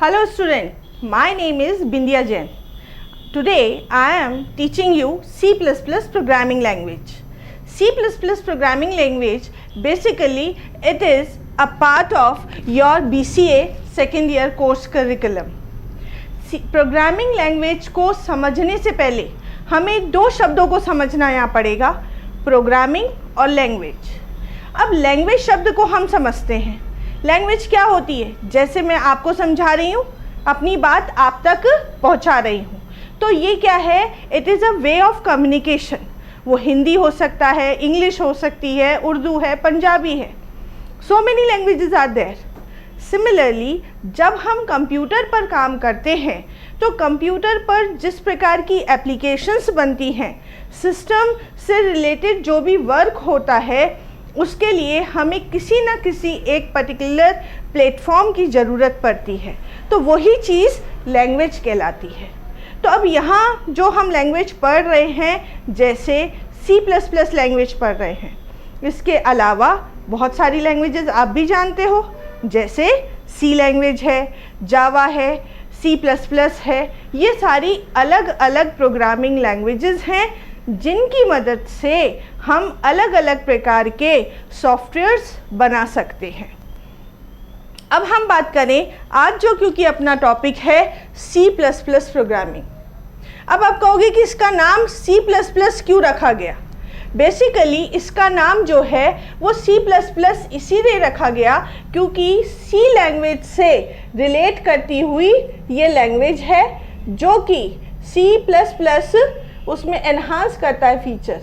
Hello student, my name is Bindya Jain. Today I am teaching you C++ programming language. C++ programming language basically it is a part of your BCA second year course curriculum. Programming language को समझने से पहले हमें दो शब्दों को समझना यहाँ पड़ेगा, प्रोग्रामिंग और लैंग्वेज। अब लैंग्वेज शब्द को हम समझते हैं। लैंग्वेज क्या होती है, जैसे मैं आपको समझा रही हूँ, अपनी बात आप तक पहुँचा रही हूँ, तो ये क्या है, it is a way of communication. वो हिंदी हो सकता है, इंग्लिश हो सकती है, उर्दू है, पंजाबी है, so many languages are there. Similarly जब हम कंप्यूटर पर काम करते हैं तो कंप्यूटर पर जिस प्रकार की एप्लीकेशंस बनती हैं, सिस्टम से रिलेटेड जो भी वर्क होता है, उसके लिए हमें किसी न किसी एक पर्टिकुलर प्लेटफॉर्म की ज़रूरत पड़ती है, तो वही चीज़ लैंग्वेज कहलाती है। तो अब यहाँ जो हम लैंग्वेज पढ़ रहे हैं, जैसे C++ लैंग्वेज पढ़ रहे हैं, इसके अलावा बहुत सारी लैंग्वेजेस आप भी जानते हो, जैसे C लैंग्वेज है, जावा है, C++ है। ये सारी अलग अलग प्रोग्रामिंग लैंग्वेजेस हैं जिनकी मदद से हम अलग अलग प्रकार के सॉफ्टवेयर्स बना सकते हैं। अब हम बात करें आज जो, क्योंकि अपना टॉपिक है C++ प्रोग्रामिंग। अब आप कहोगे कि इसका नाम C++ क्यों रखा गया। बेसिकली इसका नाम जो है वो C++ इसीलिए रखा गया क्योंकि C लैंग्वेज से रिलेट करती हुई ये लैंग्वेज है, जो कि C++ उसमें एनहांस करता है फीचर।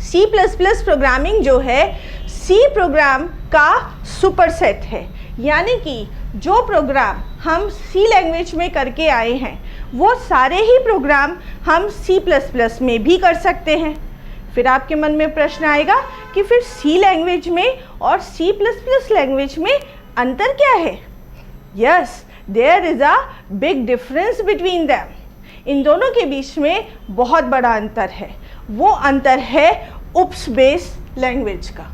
C++ प्रोग्रामिंग जो है C प्रोग्राम का सुपरसेट है, यानी कि जो प्रोग्राम हम C लैंग्वेज में करके आए हैं वो सारे ही प्रोग्राम हम C++ में भी कर सकते हैं। फिर आपके मन में प्रश्न आएगा कि फिर C लैंग्वेज में और C++ लैंग्वेज में अंतर क्या है। Yes, there is a big difference between them. इन दोनों के बीच में बहुत बड़ा अंतर है। वो अंतर है UPS बेस लैंग्वेज का।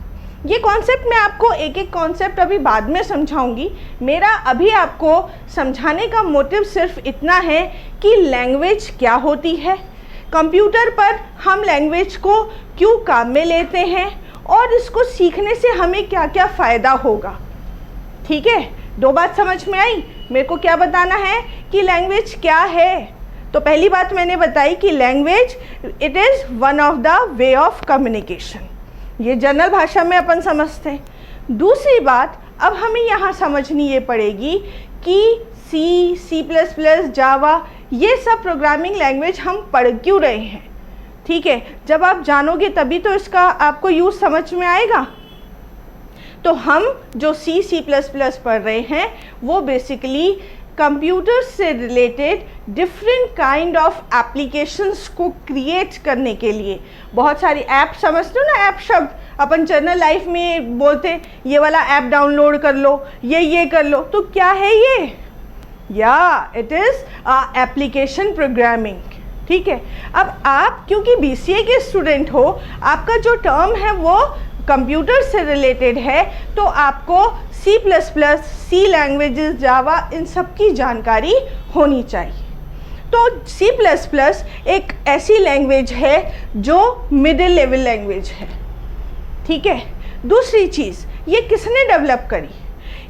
ये कॉन्सेप्ट मैं आपको एक एक कॉन्सेप्ट अभी बाद में समझाऊंगी। मेरा अभी आपको समझाने का मोटिव सिर्फ इतना है कि लैंग्वेज क्या होती है, कंप्यूटर पर हम लैंग्वेज को क्यों काम में लेते हैं और इसको सीखने से हमें क्या क्या फ़ायदा होगा। ठीक है, दो बात समझ में आई। मेरे को क्या बताना है कि लैंग्वेज क्या है। तो पहली बात मैंने बताई कि language it is one of the way of communication. ये जनरल भाषा में अपन समझते हैं। दूसरी बात अब हमें यहाँ समझनी ये पड़ेगी कि C++, जावा, ये सब प्रोग्रामिंग लैंग्वेज हम पढ़ क्यों रहे हैं। ठीक है, जब आप जानोगे तभी तो इसका आपको यूज़ समझ में आएगा। तो हम जो C++ पढ़ रहे हैं वो बेसिकली कंप्यूटर से related different kind of applications को क्रिएट करने के लिए, बहुत सारी ऐप समझते हो ना, ऐप शब्द अपन जनरल लाइफ में बोलते हैं, ये वाला ऐप डाउनलोड कर लो, ये कर लो, तो क्या है ये, या इट इज़ एप्लीकेशन प्रोग्रामिंग। ठीक है, अब आप क्योंकि BCA के स्टूडेंट हो, आपका जो टर्म है वो कंप्यूटर से रिलेटेड है, तो आपको C++, C लैंग्वेजेस, जावा, इन सब की जानकारी होनी चाहिए। तो C++ एक ऐसी लैंग्वेज है जो मिडिल लेवल लैंग्वेज है। ठीक है, दूसरी चीज़, ये किसने डेवलप करी,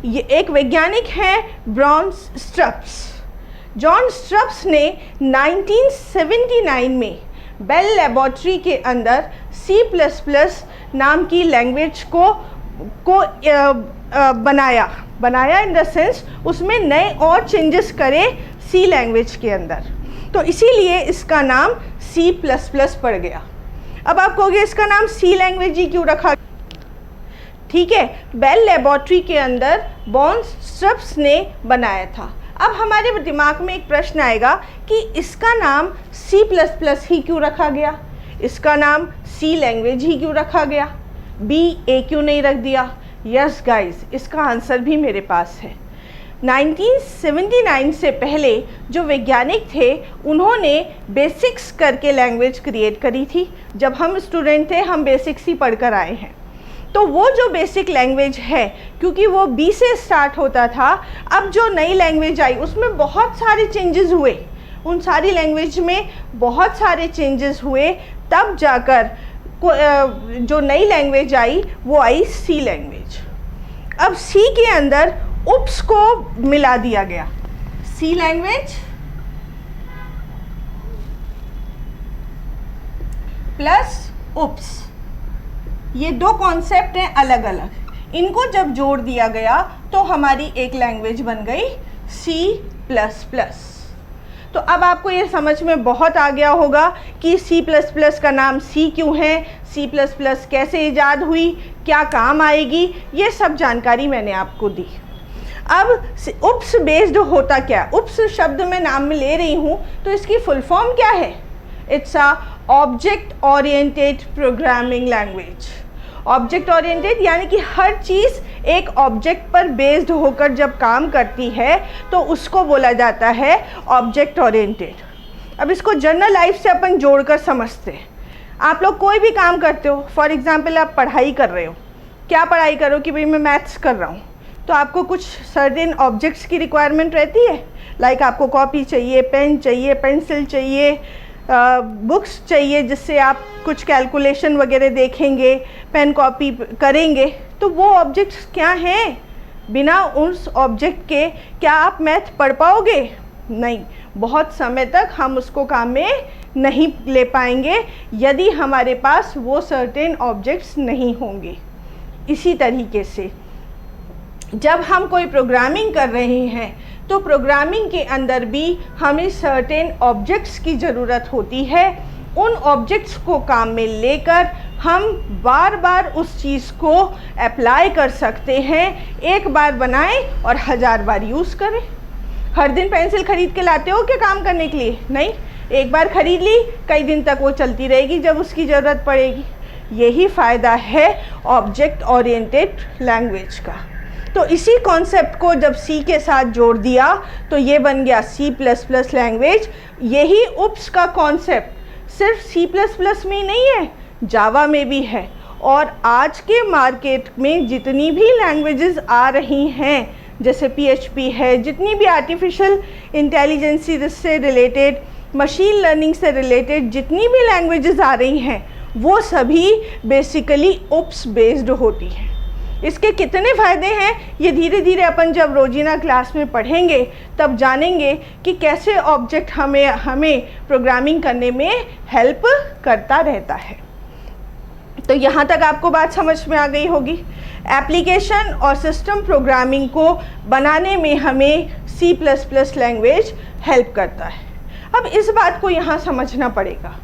ये एक वैज्ञानिक हैं ब्रॉन स्ट्रप्स। जॉन स्ट्रप्स ने 1979 में बेल लेबोरेटरी के अंदर C++ नाम की लैंग्वेज को बनाया इन द सेंस उसमें नए और चेंजेस करे C लैंग्वेज के अंदर, तो इसीलिए इसका नाम C++ पड़ गया। अब आप कहोगे इसका नाम C लैंग्वेज ही क्यों रखा। ठीक है, बेल लेबोरेटरी के अंदर बॉन स्ट्रप्स ने बनाया था। अब हमारे दिमाग में एक प्रश्न आएगा कि इसका नाम C++ ही क्यों रखा गया, इसका नाम C लैंग्वेज ही क्यों रखा गया, BA क्यों नहीं रख दिया। यस गाइस, इसका आंसर भी मेरे पास है। 1979 से पहले जो वैज्ञानिक थे उन्होंने बेसिक्स करके लैंग्वेज क्रिएट करी थी। जब हम स्टूडेंट थे हम बेसिक्स ही पढ़कर आए हैं। तो वो जो बेसिक लैंग्वेज है, क्योंकि वो बी से स्टार्ट होता था, अब जो नई लैंग्वेज आई उसमें बहुत सारे चेंजेस हुए, उन सारी लैंग्वेज में बहुत सारे चेंजेस हुए, तब जाकर जो नई लैंग्वेज आई वो आई सी लैंग्वेज। अब सी के अंदर उप्स को मिला दिया गया, सी लैंग्वेज प्लस उप्स, ये दो कॉन्सेप्ट हैं अलग अलग, इनको जब जोड़ दिया गया तो हमारी एक लैंग्वेज बन गई C++। तो अब आपको ये समझ में बहुत आ गया होगा कि C++ का नाम C क्यों है, C++ कैसे इजाद हुई, क्या काम आएगी, ये सब जानकारी मैंने आपको दी। अब उप्स बेस्ड होता क्या, उप्स शब्द मैं नाम में ले रही हूँ तो इसकी फुल फॉर्म क्या है, it's a object oriented programming language. Object oriented यानी कि हर चीज़ एक ऑब्जेक्ट पर बेस्ड होकर जब काम करती है तो उसको बोला जाता है ऑब्जेक्ट ओरिएंटेड। अब इसको जनरल लाइफ से अपन जोड़कर समझते हैं। आप लोग कोई भी काम करते हो, फॉर एग्जांपल आप पढ़ाई कर रहे हो, क्या पढ़ाई करो कि भाई मैं मैथ्स कर रहा हूँ, तो आपको कुछ सर्टेन ऑब्जेक्ट्स की रिक्वायरमेंट रहती है, लाइक आपको कॉपी चाहिए, पेन चाहिए, पेंसिल चाहिए, बुक्स चाहिए जिससे आप कुछ कैलकुलेशन वगैरह देखेंगे, पेन कॉपी करेंगे। तो वो ऑब्जेक्ट्स क्या हैं, बिना उस ऑब्जेक्ट के क्या आप मैथ पढ़ पाओगे, नहीं, बहुत समय तक हम उसको काम में नहीं ले पाएंगे यदि हमारे पास वो सर्टेन ऑब्जेक्ट्स नहीं होंगे। इसी तरीके से जब हम कोई प्रोग्रामिंग कर रहे हैं तो प्रोग्रामिंग के अंदर भी हमें सर्टेन ऑब्जेक्ट्स की ज़रूरत होती है। उन ऑब्जेक्ट्स को काम में लेकर हम बार बार उस चीज़ को अप्लाई कर सकते हैं, एक बार बनाएं और 1000 बार यूज़ करें। हर दिन पेंसिल खरीद के लाते हो क्या काम करने के लिए, नहीं, एक बार खरीद ली, कई दिन तक वो चलती रहेगी जब उसकी ज़रूरत पड़ेगी। यही फ़ायदा है ऑब्जेक्ट ओरिएंटेड लैंग्वेज का। तो इसी कॉन्सेप्ट को जब C के साथ जोड़ दिया तो ये बन गया C++ लैंग्वेज। यही उप्स का कॉन्सेप्ट सिर्फ C++ में ही नहीं है, जावा में भी है। और आज के मार्केट में जितनी भी लैंग्वेजेस आ रही हैं, जैसे PHP है, जितनी भी आर्टिफिशियल इंटेलिजेंसी से रिलेटेड, मशीन लर्निंग से रिलेटेड जितनी भी लैंग्वेजेस आ रही हैं, वो सभी बेसिकली उप्स बेस्ड होती हैं। इसके कितने फ़ायदे हैं ये धीरे धीरे अपन जब रोजीना क्लास में पढ़ेंगे तब जानेंगे कि कैसे ऑब्जेक्ट हमें प्रोग्रामिंग करने में हेल्प करता रहता है। तो यहाँ तक आपको बात समझ में आ गई होगी। एप्लीकेशन और सिस्टम प्रोग्रामिंग को बनाने में हमें C++ लैंग्वेज हेल्प करता है। अब इस बात को यहाँ समझना पड़ेगा,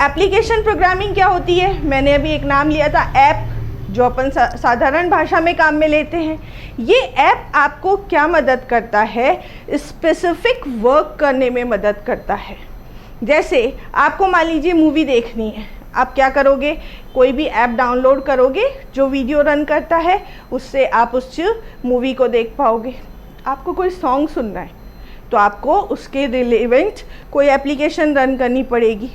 एप्लीकेशन प्रोग्रामिंग क्या होती है। मैंने अभी एक नाम लिया था ऐप, जो अपन साधारण भाषा में काम में लेते हैं। ये ऐप आपको क्या मदद करता है, स्पेसिफिक वर्क करने में मदद करता है। जैसे आपको मान लीजिए मूवी देखनी है, आप क्या करोगे, कोई भी ऐप डाउनलोड करोगे जो वीडियो रन करता है, उससे आप उस मूवी को देख पाओगे। आपको कोई सॉन्ग सुनना है तो आपको उसके रिलेवेंट कोई एप्लीकेशन रन करनी पड़ेगी।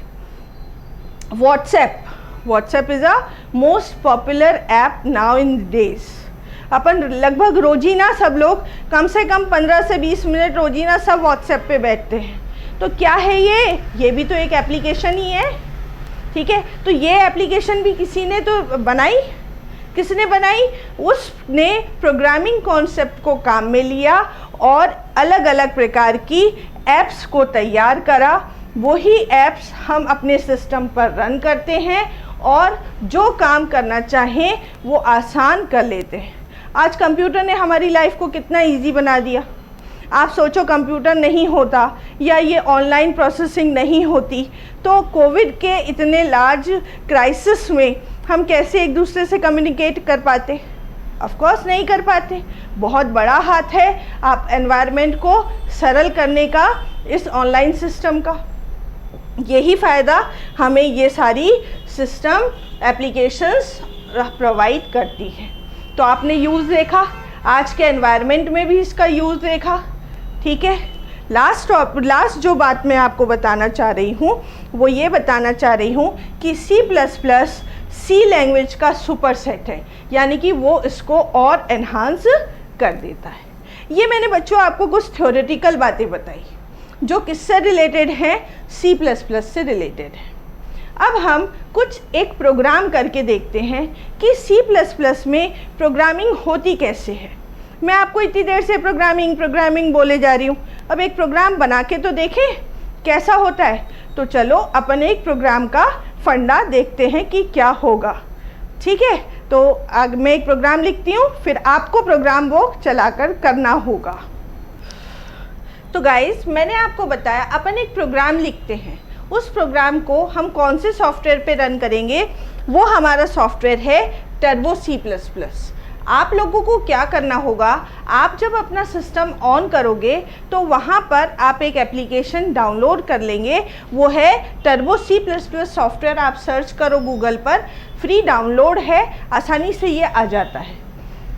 WhatsApp is a most popular app now in days. अपन लगभग रोजीना सब लोग कम से कम 15 से 20 मिनट रोजीना सब व्हाट्सएप पे बैठते हैं। तो क्या है ये भी तो एक एप्लीकेशन ही है, ठीक है। तो ये एप्लीकेशन भी किसी ने तो बनाई, किसने बनाई, उसने प्रोग्रामिंग कॉन्सेप्ट को काम में लिया और अलग अलग प्रकार की ऐप्स को तैयार करा। वही ऐप्स हम अपने सिस्टम पर रन करते हैं और जो काम करना चाहें वो आसान कर लेते हैं। आज कंप्यूटर ने हमारी लाइफ को कितना इजी बना दिया। आप सोचो कंप्यूटर नहीं होता या ये ऑनलाइन प्रोसेसिंग नहीं होती तो कोविड के इतने लार्ज क्राइसिस में हम कैसे एक दूसरे से कम्युनिकेट कर पाते, ऑफ कोर्स नहीं कर पाते। बहुत बड़ा हाथ है आप एनवायरनमेंट को सरल करने का इस ऑनलाइन सिस्टम का। यही फ़ायदा हमें ये सारी सिस्टम एप्लीकेशंस प्रोवाइड करती है। तो आपने यूज़ देखा, आज के एनवायरनमेंट में भी इसका यूज़ देखा, ठीक है। लास्ट जो बात मैं आपको बताना चाह रही हूँ वो ये बताना चाह रही हूँ कि C++ सी लैंग्वेज का सुपरसेट है, यानी कि वो इसको और एनहांस कर देता है। ये मैंने बच्चों आपको कुछ थ्योरेटिकल बातें बताई जो किससे रिलेटेड हैं, सी प्लस प्लस से रिलेटेड है। अब हम कुछ एक प्रोग्राम करके देखते हैं कि सी प्लस प्लस में प्रोग्रामिंग होती कैसे है। मैं आपको इतनी देर से प्रोग्रामिंग बोले जा रही हूँ, अब एक प्रोग्राम बना के तो देखें कैसा होता है। तो चलो अपन एक प्रोग्राम का फंडा देखते हैं कि क्या होगा। ठीक है, तो आगे मैं एक प्रोग्राम लिखती हूँ, फिर आपको प्रोग्राम वो चलाकर करना होगा। तो गाइस, मैंने आपको बताया अपन एक प्रोग्राम लिखते हैं, उस प्रोग्राम को हम कौन से सॉफ्टवेयर पे रन करेंगे, वो हमारा सॉफ्टवेयर है टर्बो सी प्लस प्लस। आप लोगों को क्या करना होगा, आप जब अपना सिस्टम ऑन करोगे तो वहाँ पर आप एक एप्लीकेशन डाउनलोड कर लेंगे, वो है Turbo C plus plus software. आप सर्च करो गूगल पर, फ्री डाउनलोड है, आसानी से ये आ जाता है।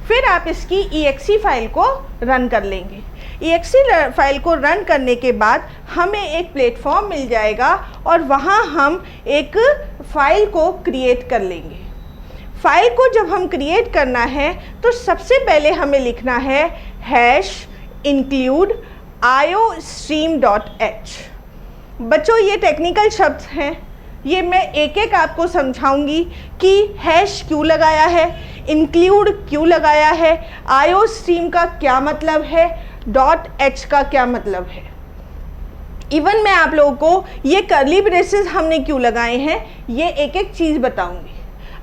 फिर आप इसकी EXE फाइल को रन कर लेंगे। EXE फाइल को रन करने के बाद हमें एक प्लेटफॉर्म मिल जाएगा और वहाँ हम एक फ़ाइल को क्रिएट कर लेंगे। फाइल को जब हम क्रिएट करना है तो सबसे पहले हमें लिखना है #include iostream.h। बच्चों, ये टेक्निकल शब्द हैं, ये मैं एक एक आपको समझाऊंगी कि हैश क्यों लगाया है, इंक्लूड क्यों लगाया है, iostream का क्या मतलब है, .h का क्या मतलब है। इवन मैं आप लोगों को ये कर्ली ब्रेसेस हमने क्यों लगाए हैं, ये एक एक चीज़ बताऊंगी।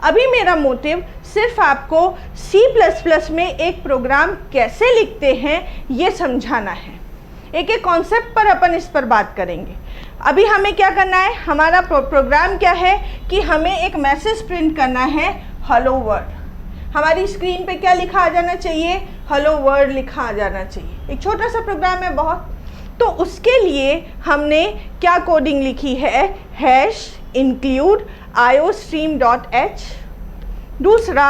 अभी मेरा मोटिव सिर्फ आपको C++ में एक प्रोग्राम कैसे लिखते हैं ये समझाना है। एक एक कॉन्सेप्ट पर अपन इस पर बात करेंगे। अभी हमें क्या करना है, हमारा प्रोग्राम क्या है कि हमें एक मैसेज प्रिंट करना है, हेलो वर्ल्ड। हमारी स्क्रीन पे क्या लिखा आ जाना चाहिए, हेलो वर्ल्ड लिखा आ जाना चाहिए। एक छोटा सा प्रोग्राम है बहुत, तो उसके लिए हमने क्या कोडिंग लिखी है, #include iostream.h, दूसरा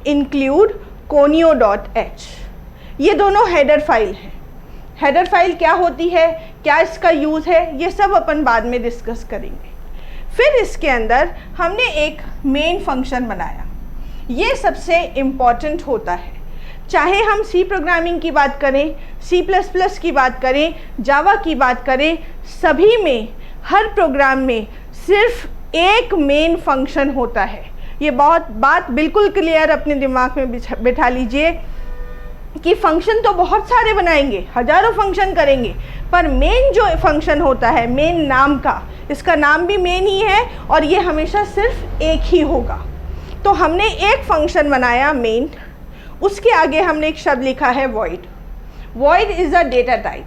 #include conio.h। ये दोनों हेडर फाइल हैं। हेडर फाइल क्या होती है, क्या इसका यूज़ है, ये सब अपन बाद में डिस्कस करेंगे। फिर इसके अंदर हमने एक मेन फंक्शन बनाया। ये सबसे इम्पॉर्टेंट होता है, चाहे हम सी प्रोग्रामिंग की बात करें, C++ की बात करें, जावा की बात करें, सभी में हर प्रोग्राम में सिर्फ एक मेन फंक्शन होता है। ये बात बिल्कुल क्लियर अपने दिमाग में बिठा लीजिए कि फंक्शन तो बहुत सारे बनाएंगे, हजारों फंक्शन करेंगे, पर मेन जो फंक्शन होता है, मेन नाम का, इसका नाम भी मेन ही है और ये हमेशा सिर्फ एक ही होगा। तो हमने एक फंक्शन बनाया मेन, उसके आगे हमने एक शब्द लिखा है void। void is a data type.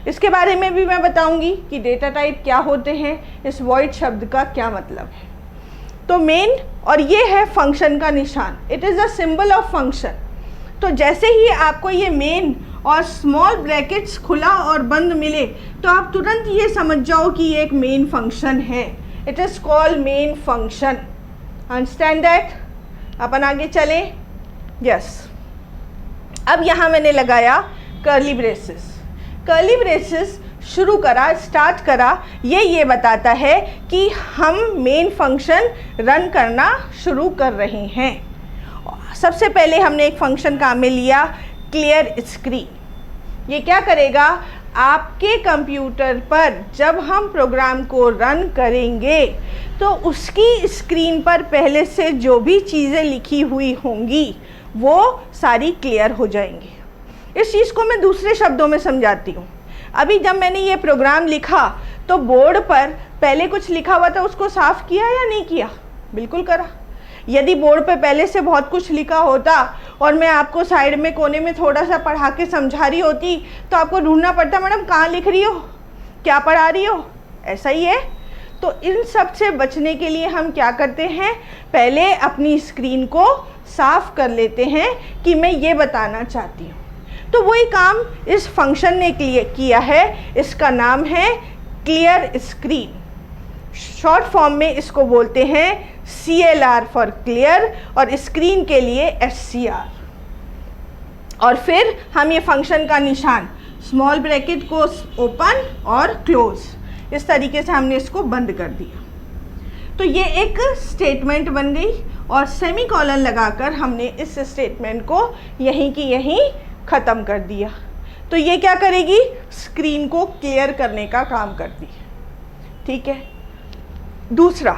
इसके बारे में भी मैं बताऊंगी कि डेटा टाइप क्या होते हैं, इस void शब्द का क्या मतलब है। तो मेन, और ये है फंक्शन का निशान, it is a symbol of function. तो जैसे ही आपको ये मेन और स्मॉल ब्रैकेट्स खुला और बंद मिले तो आप तुरंत ये समझ जाओ कि ये एक मेन फंक्शन है। It is called main function. Understand that? अपन आगे चले। यस, अब यहाँ मैंने लगाया कर्ली ब्रेसेस। कर्ली ब्रेसेस शुरू करा, स्टार्ट करा, ये बताता है कि हम मेन फंक्शन रन करना शुरू कर रहे हैं। सबसे पहले हमने एक फंक्शन काम में लिया, क्लियर स्क्रीन। ये क्या करेगा, आपके कंप्यूटर पर जब हम प्रोग्राम को रन करेंगे तो उसकी स्क्रीन पर पहले से जो भी चीज़ें लिखी हुई होंगी वो सारी क्लियर हो जाएंगी। इस चीज़ को मैं दूसरे शब्दों में समझाती हूँ। अभी जब मैंने ये प्रोग्राम लिखा तो बोर्ड पर पहले कुछ लिखा हुआ था, उसको साफ़ किया या नहीं किया? बिल्कुल करा। यदि बोर्ड पे पहले से बहुत कुछ लिखा होता और मैं आपको साइड में कोने में थोड़ा सा पढ़ा के समझा रही होती तो आपको ढूंढना पड़ता, मैडम कहाँ लिख रही हो, क्या पढ़ा रही हो, ऐसा ही है। तो इन सब से बचने के लिए हम क्या करते हैं, पहले अपनी स्क्रीन को साफ कर लेते हैं कि मैं ये बताना चाहती हूँ। तो वही काम इस फंक्शन ने किया है। इसका नाम है क्लियर स्क्रीन। शॉर्ट फॉर्म में इसको बोलते हैं CLR फॉर क्लियर और स्क्रीन के लिए SCR। और फिर हम ये फंक्शन का निशान स्मॉल ब्रैकेट को ओपन और क्लोज, इस तरीके से हमने इसको बंद कर दिया। तो ये एक स्टेटमेंट बन गई और सेमीकोलन लगाकर हमने इस स्टेटमेंट को यहीं की यहीं ख़त्म कर दिया। तो ये क्या करेगी, स्क्रीन को क्लियर करने का काम करती है। ठीक है। दूसरा,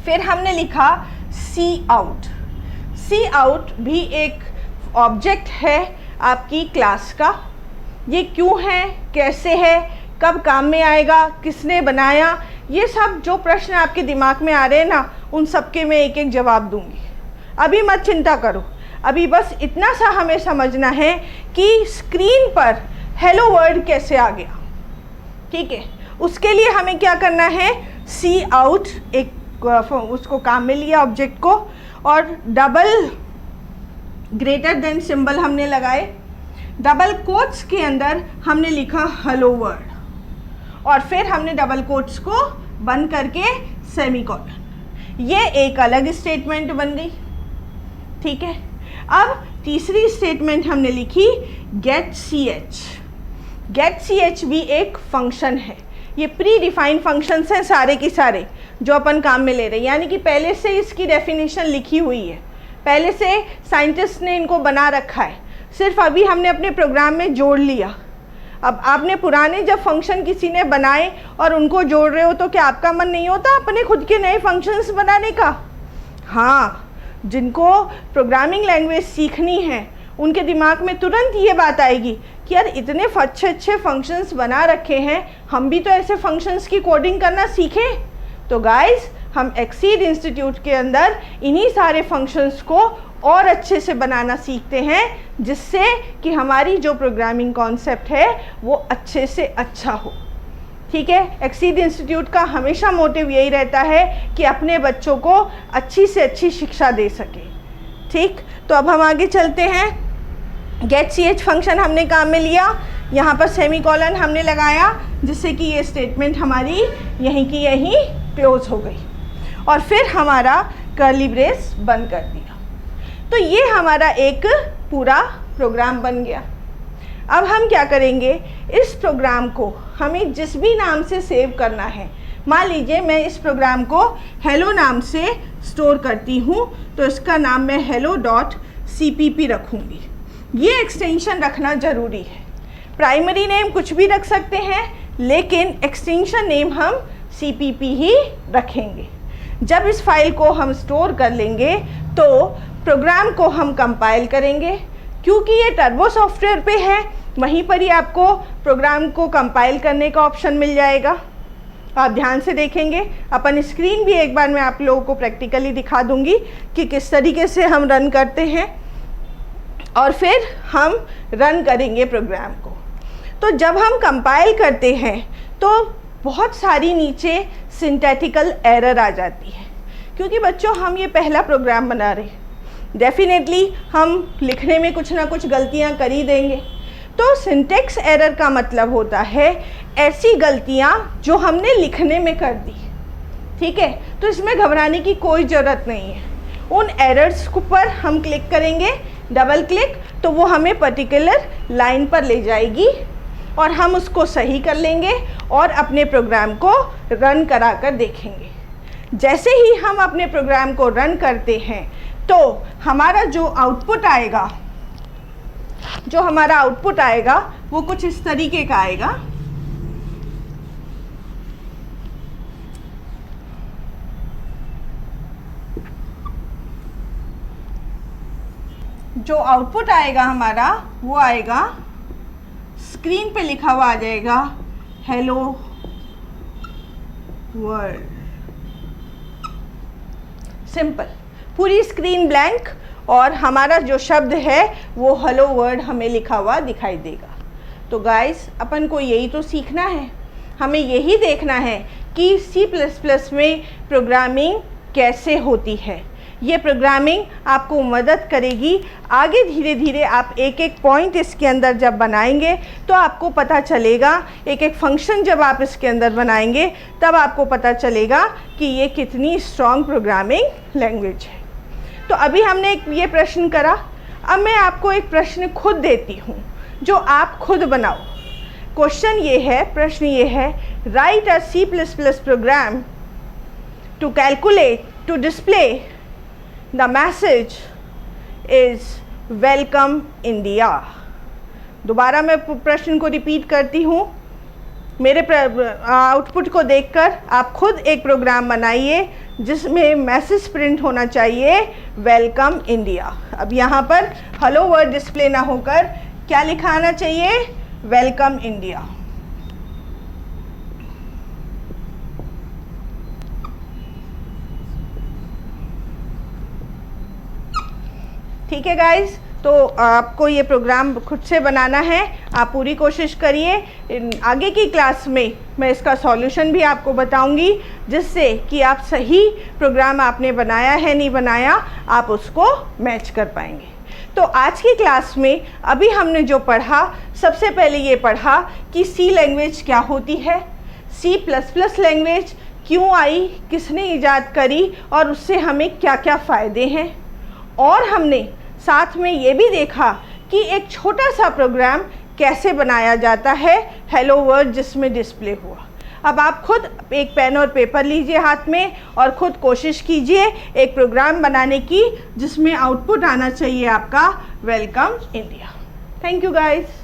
फिर हमने लिखा सी आउट। सी आउट भी एक ऑब्जेक्ट है आपकी क्लास का। ये क्यों है, कैसे है, कब काम में आएगा, किसने बनाया, ये सब जो प्रश्न आपके दिमाग में आ रहे हैं ना, उन सब के मैं एक एक जवाब दूंगी। अभी मत चिंता करो, अभी बस इतना सा हमें समझना है कि स्क्रीन पर हेलो वर्ड कैसे आ गया। ठीक है, उसके लिए हमें क्या करना है, सी आउट एक उसको काम में लिया ऑब्जेक्ट को, और डबल ग्रेटर देन सिंबल हमने लगाए, डबल कोट्स के अंदर हमने लिखा हेलो वर्ड, और फिर हमने डबल कोट्स को बंद करके सेमीकोलन। ये एक अलग स्टेटमेंट बन गई। ठीक है। अब तीसरी स्टेटमेंट हमने लिखी get C H. Get C H भी एक फंक्शन है। ये प्री डिफाइंड फंक्शंस हैं सारे के सारे जो अपन काम में ले रहे हैं, यानी कि पहले से इसकी डेफिनेशन लिखी हुई है, पहले से साइंटिस्ट ने इनको बना रखा है, सिर्फ अभी हमने अपने प्रोग्राम में जोड़ लिया। अब आपने पुराने जब फंक्शन किसी ने बनाए और उनको जोड़ रहे हो तो क्या आपका मन नहीं होता अपने खुद के नए फंक्शंस बनाने का? हाँ, जिनको प्रोग्रामिंग लैंग्वेज सीखनी है उनके दिमाग में तुरंत ये बात आएगी कि यार इतने अच्छे अच्छे फंक्शंस बना रखे हैं, हम भी तो ऐसे फंक्शंस की कोडिंग करना सीखें। तो गाइस, हम एक्सीड इंस्टीट्यूट के अंदर इन्हीं सारे फंक्शंस को और अच्छे से बनाना सीखते हैं, जिससे कि हमारी जो प्रोग्रामिंग कॉन्सेप्ट है वो अच्छे से अच्छा हो। ठीक है। एक्सीड इंस्टीट्यूट का हमेशा मोटिव यही रहता है कि अपने बच्चों को अच्छी से अच्छी शिक्षा दे सके। ठीक, तो अब हम आगे चलते हैं। गेट सी एच फंक्शन हमने काम में लिया, यहाँ पर सेमीकोलन हमने लगाया, जिससे कि ये स्टेटमेंट हमारी यहीं की यहीं क्लोज हो गई, और फिर हमारा कर्ली ब्रेस बंद कर दिया। तो ये हमारा एक पूरा प्रोग्राम बन गया। अब हम क्या करेंगे, इस प्रोग्राम को हमें जिस भी नाम से सेव करना है, मान लीजिए मैं इस प्रोग्राम को हेलो नाम से स्टोर करती हूँ, तो इसका नाम मैं hello.cpp रखूँगी। ये एक्सटेंशन रखना ज़रूरी है। प्राइमरी नेम कुछ भी रख सकते हैं, लेकिन एक्सटेंशन नेम हम cpp ही रखेंगे। जब इस फाइल को हम स्टोर कर लेंगे तो प्रोग्राम को हम कंपाइल करेंगे। क्योंकि ये टर्बो सॉफ्टवेयर पे है, वहीं पर ही आपको प्रोग्राम को कंपाइल करने का ऑप्शन मिल जाएगा। आप ध्यान से देखेंगे, अपन स्क्रीन भी एक बार मैं आप लोगों को प्रैक्टिकली दिखा दूंगी कि किस तरीके से हम रन करते हैं, और फिर हम रन करेंगे प्रोग्राम को। तो जब हम कंपाइल करते हैं तो बहुत सारी नीचे सिंटैटिकल एरर आ जाती है, क्योंकि बच्चों हम ये पहला प्रोग्राम बना रहे हैं, डेफिनेटली हम लिखने में कुछ ना कुछ गलतियां कर ही देंगे। तो सिंटैक्स एरर का मतलब होता है ऐसी गलतियां जो हमने लिखने में कर दी। ठीक है, तो इसमें घबराने की कोई ज़रूरत नहीं है। उन एरर्स पर हम क्लिक करेंगे, डबल क्लिक, तो वो हमें पर्टिकुलर लाइन पर ले जाएगी और हम उसको सही कर लेंगे और अपने प्रोग्राम को रन करा कर देखेंगे। जैसे ही हम अपने प्रोग्राम को रन करते हैं तो हमारा जो आउटपुट आएगा वो कुछ इस तरीके का आएगा। जो आउटपुट आएगा हमारा वो आएगा, स्क्रीन पे लिखा हुआ आ जाएगा हेलो वर्ल्ड। सिंपल, पूरी स्क्रीन ब्लैंक और हमारा जो शब्द है वो हेलो वर्ड हमें लिखा हुआ दिखाई देगा। तो गाइस, अपन को यही तो सीखना है, हमें यही देखना है कि C++ में प्रोग्रामिंग कैसे होती है। ये प्रोग्रामिंग आपको मदद करेगी आगे। धीरे धीरे आप एक एक पॉइंट इसके अंदर जब बनाएंगे तो आपको पता चलेगा, एक एक फंक्शन जब आप इसके अंदर बनाएंगे तब आपको पता चलेगा कि ये कितनी स्ट्रॉन्ग प्रोग्रामिंग लैंग्वेज है। तो अभी हमने ये प्रश्न करा, अब मैं आपको एक प्रश्न खुद देती हूँ जो आप खुद बनाओ। क्वेश्चन ये है, प्रश्न ये है, write a C++ program to calculate, to display the message is welcome India. दोबारा मैं प्रश्न को रिपीट करती हूँ। मेरे आउटपुट को देखकर आप खुद एक प्रोग्राम बनाइए जिसमें मैसेज प्रिंट होना चाहिए वेलकम इंडिया। अब यहाँ पर हेलो वर्ड डिस्प्ले ना होकर क्या लिखा आना चाहिए? Welcome India. ठीक है गाइस, तो आपको ये प्रोग्राम खुद से बनाना है, आप पूरी कोशिश करिए। आगे की क्लास में मैं इसका सॉल्यूशन भी आपको बताऊंगी, जिससे कि आप सही प्रोग्राम आपने बनाया है नहीं बनाया, आप उसको मैच कर पाएंगे। तो आज की क्लास में अभी हमने जो पढ़ा, सबसे पहले ये पढ़ा कि सी लैंग्वेज क्या होती है, C++ लैंग्वेज क्यों आई, किसने इजाद करी और उससे हमें क्या क्या फ़ायदे हैं। और हमने साथ में ये भी देखा कि एक छोटा सा प्रोग्राम कैसे बनाया जाता है, हेलो वर्ड जिसमें डिस्प्ले हुआ। अब आप खुद एक पेन और पेपर लीजिए हाथ में और खुद कोशिश कीजिए एक प्रोग्राम बनाने की जिसमें आउटपुट आना चाहिए आपका welcome India. Thank you guys.